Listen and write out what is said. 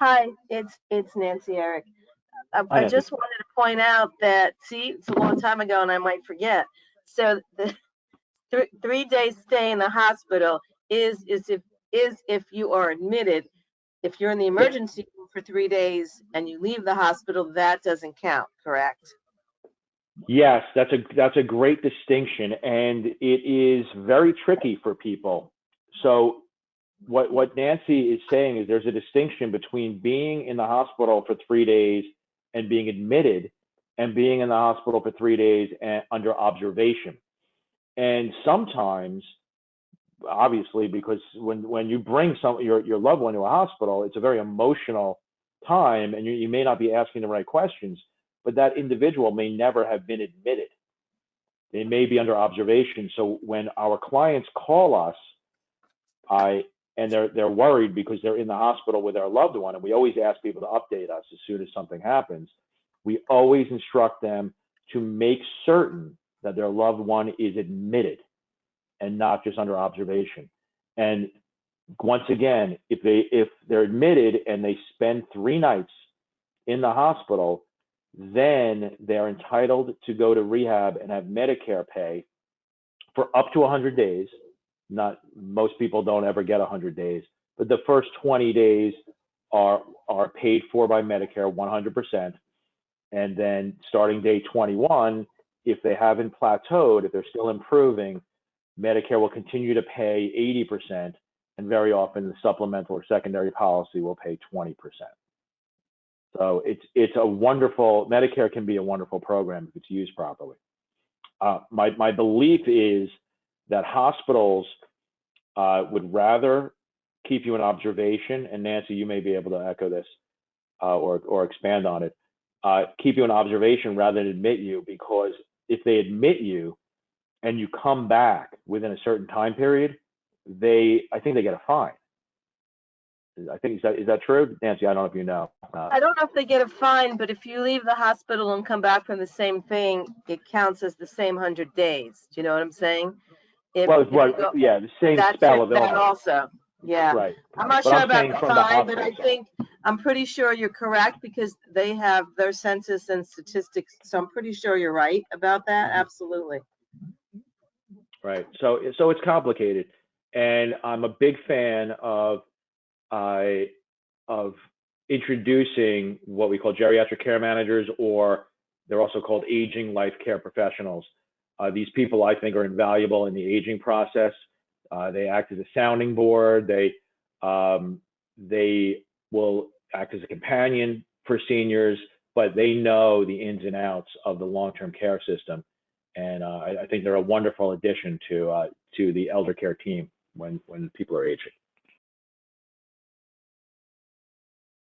Hi, it's Nancy Eric. Hi, I Nancy. just wanted to point out that, see, it's a long time ago and I might forget. So the 3 day stay in the hospital is if you are admitted. If you're in the Yes, emergency room for 3 days and you leave the hospital, that doesn't count, correct? yes, that's a great distinction, and it is very tricky for people. So what Nancy is saying is there's a distinction between being in the hospital for 3 days and being admitted, and being in the hospital for 3 days and under observation. And sometimes, obviously, because when you bring your loved one to a hospital, it's a very emotional time, and you may not be asking the right questions, but that individual may never have been admitted. They may be under observation. So when our clients call us, I and they're worried because they're in the hospital with their loved one, and we always ask people to update us as soon as something happens. We always instruct them to make certain that their loved one is admitted and not just under observation. And once again, if they're admitted and they spend 3 nights in the hospital, then they're entitled to go to rehab and have Medicare pay for up to 100 days. Not most people don't ever get 100 days, but the first 20 days are paid for by Medicare 100%. And then starting day 21, if they haven't plateaued, if they're still improving, Medicare will continue to pay 80%, and very often the supplemental or secondary policy will pay 20%. So it's a wonderful, Medicare can be a wonderful program if it's used properly. My belief is that hospitals would rather keep you in observation, and Nancy, you may be able to echo this or expand on it. Keep you in observation rather than admit you, because if they admit you and you come back within a certain time period, I think they get a fine. I think is that true, Nancy? I don't know if you know. I don't know if they get a fine, but if you leave the hospital and come back from the same thing, it counts as the same 100 days. Do you know what I'm saying? If you Well, go, yeah, the same that's spell of that illness, also. Yeah. right? I'm not But sure I'm about saying the from the fine, but I hospital side. think I'm pretty sure you're correct because they have their census and statistics. So I'm pretty sure you're right about that. Mhm. Absolutely. Right. So it's complicated, and I'm a big fan uh, of introducing what we call geriatric care managers, or they're also called aging life care professionals. These people, I think, are invaluable in the aging process. They act as a sounding board. They will act as a companion for seniors, but they know the ins and outs of the long-term care system. And I think they're a wonderful addition to the elder care team when people are aging.